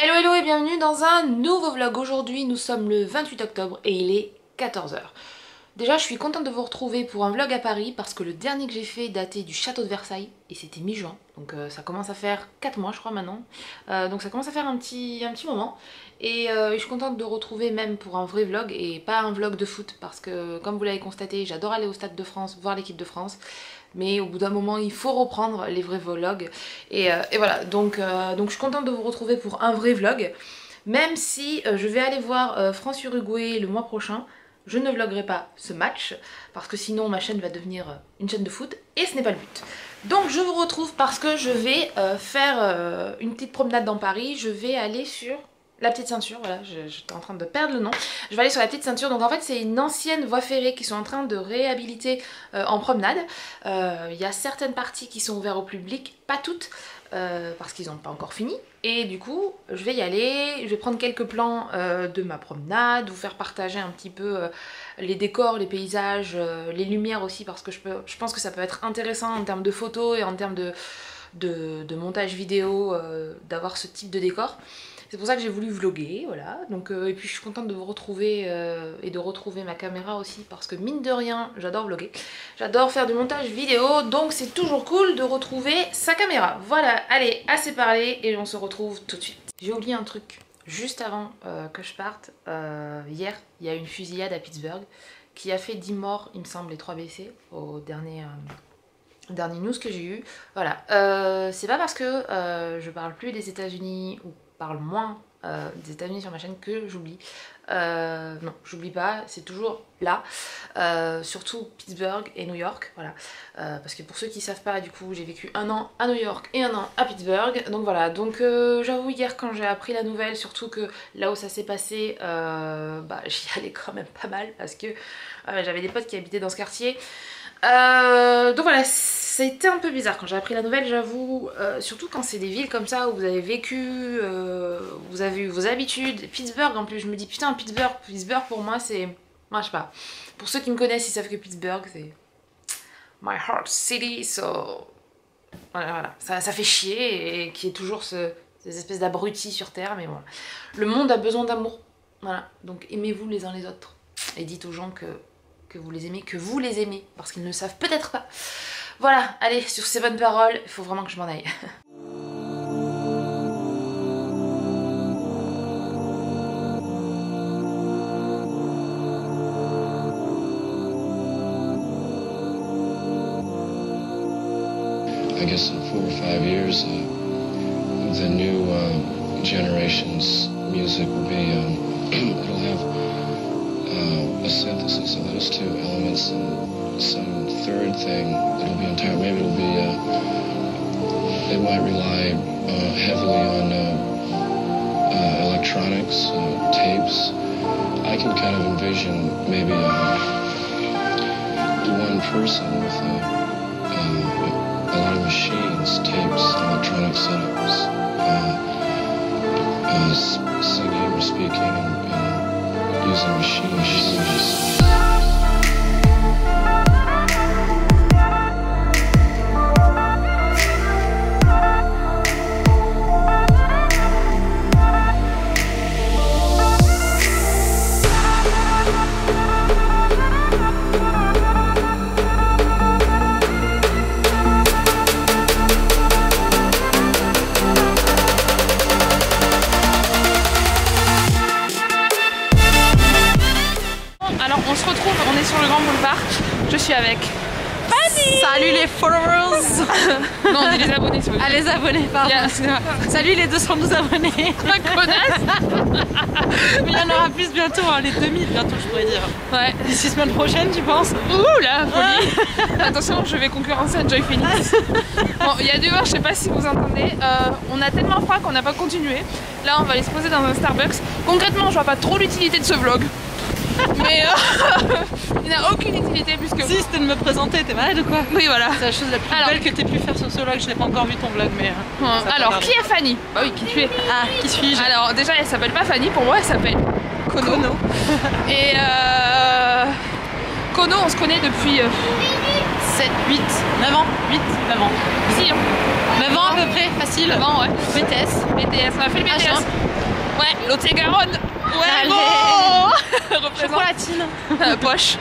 Hello hello et bienvenue dans un nouveau vlog. Aujourd'hui nous sommes le 28 octobre et il est 14 h. Déjà je suis contente de vous retrouver pour un vlog à Paris parce que le dernier que j'ai fait datait du château de Versailles et c'était mi-juin. Donc ça commence à faire 4 mois je crois maintenant. Donc ça commence à faire un petit moment. Et je suis contente de retrouver même pour un vrai vlog et pas un vlog de foot parce que comme vous l'avez constaté j'adore aller au Stade de France, voir l'équipe de France. Mais au bout d'un moment il faut reprendre les vrais vlogs et voilà donc je suis contente de vous retrouver pour un vrai vlog, même si je vais aller voir France-Uruguay le mois prochain. Je ne vloggerai pas ce match parce que sinon ma chaîne va devenir une chaîne de foot et ce n'est pas le but. Donc je vous retrouve parce que je vais faire une petite promenade dans Paris. Je vais aller sur la petite ceinture, voilà, j'étais en train de perdre le nom. Je vais aller sur la petite ceinture, donc en fait c'est une ancienne voie ferrée qu'ils sont en train de réhabiliter en promenade. Il y a certaines parties qui sont ouvertes au public, pas toutes, parce qu'ils n'ont pas encore fini. Et du coup je vais y aller, je vais prendre quelques plans de ma promenade, vous faire partager un petit peu les décors, les paysages, les lumières aussi, parce que je pense que ça peut être intéressant en termes de photos et en termes de montage vidéo d'avoir ce type de décor. C'est pour ça que j'ai voulu vlogger, voilà. Donc, et puis je suis contente de vous retrouver et de retrouver ma caméra aussi parce que mine de rien, j'adore vlogger. J'adore faire du montage vidéo, donc c'est toujours cool de retrouver sa caméra. Voilà, allez, assez parlé et on se retrouve tout de suite. J'ai oublié un truc juste avant que je parte. Hier, il y a eu une fusillade à Pittsburgh qui a fait 10 morts, il me semble, et 3 blessés au dernier news que j'ai eu. Voilà, c'est pas parce que je parle plus des États-Unis ou parle moins des États-Unis sur ma chaîne que j'oublie. Non, j'oublie pas, c'est toujours là. Surtout Pittsburgh et New York, voilà. Parce que pour ceux qui savent pas, du coup, j'ai vécu 1 an à New York et 1 an à Pittsburgh. Donc voilà, donc j'avoue hier quand j'ai appris la nouvelle, surtout que là où ça s'est passé, j'y allais quand même pas mal parce que j'avais des potes qui habitaient dans ce quartier. Donc voilà, c'était un peu bizarre quand j'ai appris la nouvelle, j'avoue, surtout quand c'est des villes comme ça où vous avez vécu, vous avez eu vos habitudes. Pittsburgh en plus, je me dis putain, Pittsburgh pour moi c'est, moi je sais pas, pour ceux qui me connaissent ils savent que Pittsburgh c'est my heart city, so voilà, ça fait chier et qu'il y ait toujours ces espèces d'abrutis sur terre, mais voilà, le monde a besoin d'amour, voilà, donc aimez-vous les uns les autres et dites aux gens que vous les aimez, parce qu'ils ne le savent peut-être pas. Voilà, allez, sur ces bonnes paroles, il faut vraiment que je m'en aille. I guess in 4 or 5 years, the new generation's music will be, it'll have a synthesis of those two elements and some third thing that'll be entire. Maybe it'll be, they might rely heavily on electronics, tapes. I can kind of envision maybe one person with a lot of machines, tapes, electronic setups, singing or speaking and using machines. Alors on se retrouve, on est sur le Grand Boulevard, je suis avec Fanny. Salut les followers. Non, on dit les abonnés s'il vous plaît. Ah, les abonnés, pardon. Yeah. Salut les 212 abonnés. La connasse. Mais il y en aura plus bientôt, hein, les 2000 bientôt je pourrais dire. Ouais. D'ici semaine prochaine tu penses? Ouh la folie. Attention, je vais concurrencer Enjoy Phoenix. Bon, il y a du vent, je sais pas si vous entendez. On a tellement froid qu'on n'a pas continué. Là on va aller se poser dans un Starbucks. Concrètement je vois pas trop l'utilité de ce vlog. Mais il n'a aucune utilité puisque... Si, c'était de me présenter, t'es malade ou quoi? Oui voilà. C'est la chose la plus belle que t'aies pu faire sur ce vlog, je n'ai pas encore vu ton vlog mais... alors, qui est Fanny? Bah oui, qui tu es? Ah, qui suis-je? Alors déjà elle s'appelle pas Fanny, pour moi elle s'appelle Kono. Et Kono on se connaît depuis 7, 8, 9 ans. 8, 9 ans. Si, hein. 9 ans à peu près, facile. 9 ans, ouais. BTS. BTS, on a fait le BTS. H1. Ouais, Lot-et-Garonne. Ouais, Allez. bon. Représente. Chocolatine. Poche.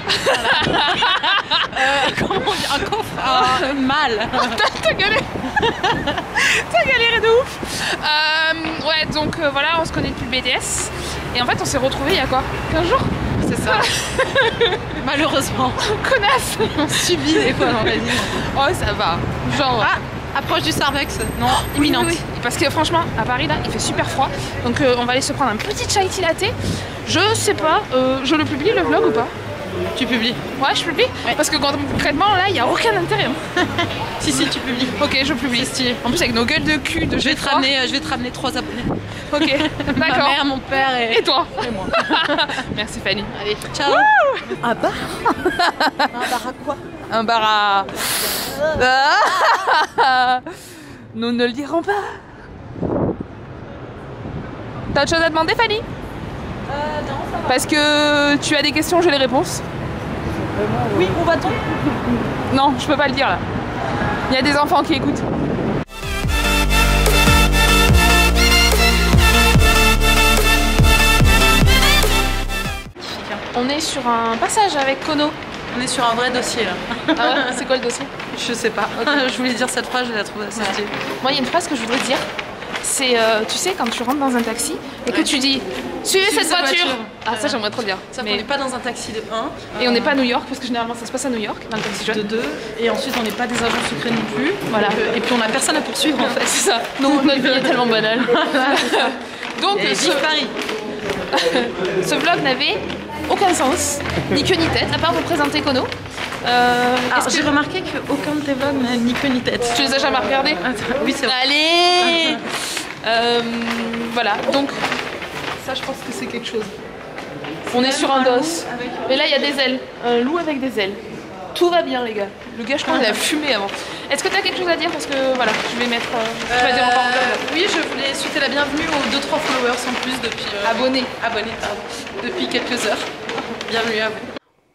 Comment on dit? Un coffre. Mal. T'as galéré. T'as galéré de ouf. Ouais, donc voilà, on se connaît depuis le BTS. Et en fait, on s'est retrouvés il y a quoi, 15 jours? C'est ça. Malheureusement. Connasse. On subit des fois dans la vie. Oh, ça va. Genre. Ah, approche du Starbucks. Non, imminente. Oui, oui. Parce que franchement, à Paris, là, il fait super froid. Donc, on va aller se prendre un petit chai tea latte. Je sais pas, je le publie le vlog ou pas? Tu publies. Ouais, je publie. Ouais. Parce que concrètement, là, il n'y a aucun intérêt. Si, tu publies. Ok, je publie. C'est stylé. En plus, avec nos gueules de cul de Je vais te ramener 3 abonnés. Ok, Ma d'accord. mère, mon père Et toi? et moi. Merci Fanny. Allez, ciao. Un bar. Un bar à quoi? Un bar à... Nous ne le dirons pas. T'as autre chose à demander, Fanny? Non, ça va. Parce que tu as des questions, j'ai les réponses. Oui, où va-t-on? Non, je peux pas le dire là. Il y a des enfants qui écoutent. On est sur un passage avec Kono. On est sur un vrai dossier là. Ah ouais, c'est quoi le dossier? Je sais pas. Je voulais dire cette phrase, je la trouve assez stylée. Moi, il y a une phrase que je voudrais dire. C'est, tu sais, quand tu rentres dans un taxi et que tu dis suivez cette voiture. Ah, ça, j'aimerais trop le dire. Ça, Mais- on n'est pas dans un taxi de 1. Et on n'est pas à New York, parce que généralement ça se passe à New York, dans le taxi de jaune. 2. Et ensuite, on n'est pas des agents secrets non plus. Voilà. Et puis, on n'a personne à poursuivre en fait. C'est ça. Non, notre vie est tellement banale. Donc, Et ce, vive Paris. ce vlog n'avait aucun sens, ni queue ni tête, à part vous présenter Kono. Alors, j'ai remarqué qu'aucun de tes vlogs n'a ni queue ni tête. Tu les as jamais regardés? Oui, c'est vrai. Allez. Voilà, donc ça je pense que c'est quelque chose. On est sur un dos. Mais là il y a des ailes. Un loup avec des ailes. Tout va bien les gars. Le gars je crois qu'il a fumé avant. Est-ce que tu as quelque chose à dire? Parce que voilà, je vais mettre... tu vas dire au revoir au vlog, là. Oui, je voulais souhaiter la bienvenue aux 2-3 followers en plus depuis... Abonnés. Abonnés, pardon. Depuis quelques heures. Bienvenue à vous.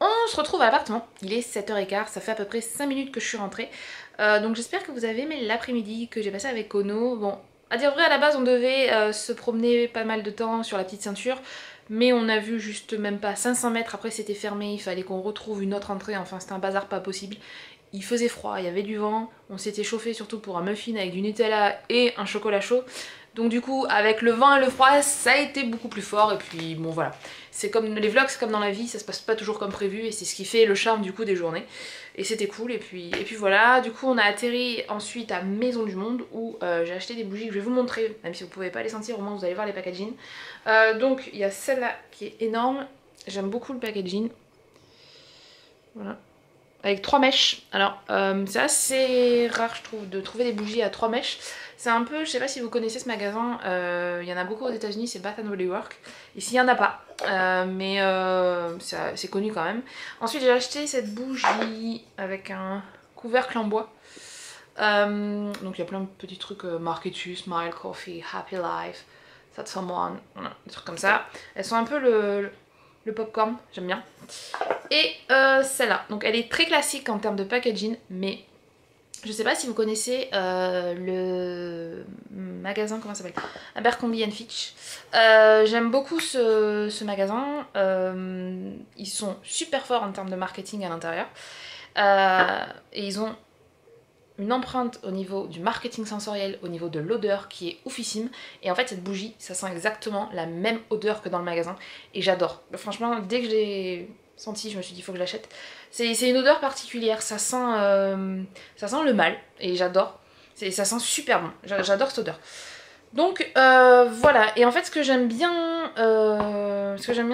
On se retrouve à l'appartement, il est 7h15, ça fait à peu près 5 minutes que je suis rentrée. Donc j'espère que vous avez aimé l'après-midi que j'ai passé avec Kono. Bon, à dire vrai, à la base on devait se promener pas mal de temps sur la petite ceinture, mais on a vu juste même pas 500 mètres, après c'était fermé, il fallait qu'on retrouve une autre entrée, enfin c'était un bazar pas possible. Il faisait froid, il y avait du vent, on s'était chauffé surtout pour un muffin avec du Nutella et un chocolat chaud. Donc du coup, avec le vent et le froid, ça a été beaucoup plus fort et puis bon voilà. C'est comme les vlogs, c'est comme dans la vie, ça se passe pas toujours comme prévu et c'est ce qui fait le charme du coup des journées. Et c'était cool et puis voilà, du coup on a atterri ensuite à Maison du Monde où j'ai acheté des bougies que je vais vous montrer, même si vous pouvez pas les sentir, au moins vous allez voir les packaging. Donc il y a celle-là qui est énorme, j'aime beaucoup le packaging. Voilà. Avec 3 mèches. Alors c'est assez rare je trouve de trouver des bougies à 3 mèches. C'est un peu, je sais pas si vous connaissez ce magasin, il y en a beaucoup aux États-Unis, c'est Bath & Body Works. Ici il y en a pas, mais c'est connu quand même. Ensuite j'ai acheté cette bougie avec un couvercle en bois. Donc il y a plein de petits trucs marketing, Smile Coffee, Happy Life, That's Someone, voilà, des trucs comme ça. Elles sont un peu le popcorn, j'aime bien. Et celle-là, donc elle est très classique en termes de packaging, mais je sais pas si vous connaissez le magasin, comment ça s'appelle, Abercrombie & Fitch. J'aime beaucoup ce magasin, ils sont super forts en termes de marketing à l'intérieur. Et ils ont une empreinte au niveau du marketing sensoriel, au niveau de l'odeur qui est oufissime. Et en fait cette bougie, ça sent exactement la même odeur que dans le magasin. Et j'adore. Franchement, dès que je l'ai senti, je me suis dit il faut que je l'achète. C'est une odeur particulière, ça sent le mal et j'adore. Ça sent super bon, j'adore cette odeur. Donc voilà, et en fait ce que j'aime bien,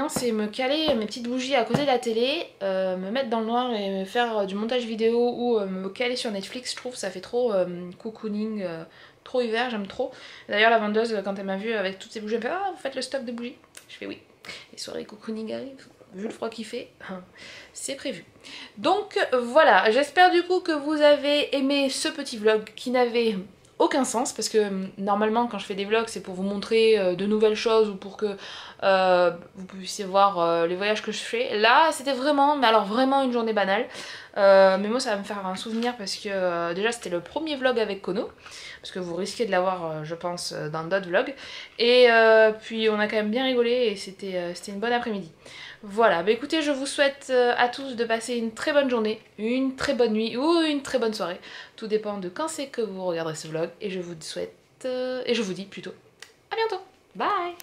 c'est me caler mes petites bougies à côté de la télé, me mettre dans le noir et me faire du montage vidéo ou me caler sur Netflix. Je trouve que ça fait trop cocooning, trop hiver, j'aime trop. D'ailleurs la vendeuse quand elle m'a vue avec toutes ces bougies, elle me fait ah vous faites le stock de bougies. Je fais oui, les soirées cocooning arrivent. Vu le froid qu'il fait, c'est prévu. Donc voilà, j'espère du coup que vous avez aimé ce petit vlog qui n'avait aucun sens parce que normalement quand je fais des vlogs c'est pour vous montrer de nouvelles choses ou pour que vous puissiez voir les voyages que je fais. Là c'était vraiment, mais alors vraiment une journée banale. Mais moi ça va me faire un souvenir parce que déjà c'était le premier vlog avec Kono, parce que vous risquez de l'avoir je pense dans d'autres vlogs, et puis on a quand même bien rigolé et c'était une bonne après-midi. Voilà, bah écoutez, je vous souhaite à tous de passer une très bonne journée, une très bonne nuit ou une très bonne soirée, tout dépend de quand c'est que vous regarderez ce vlog, et je vous souhaite, et je vous dis plutôt à bientôt, bye.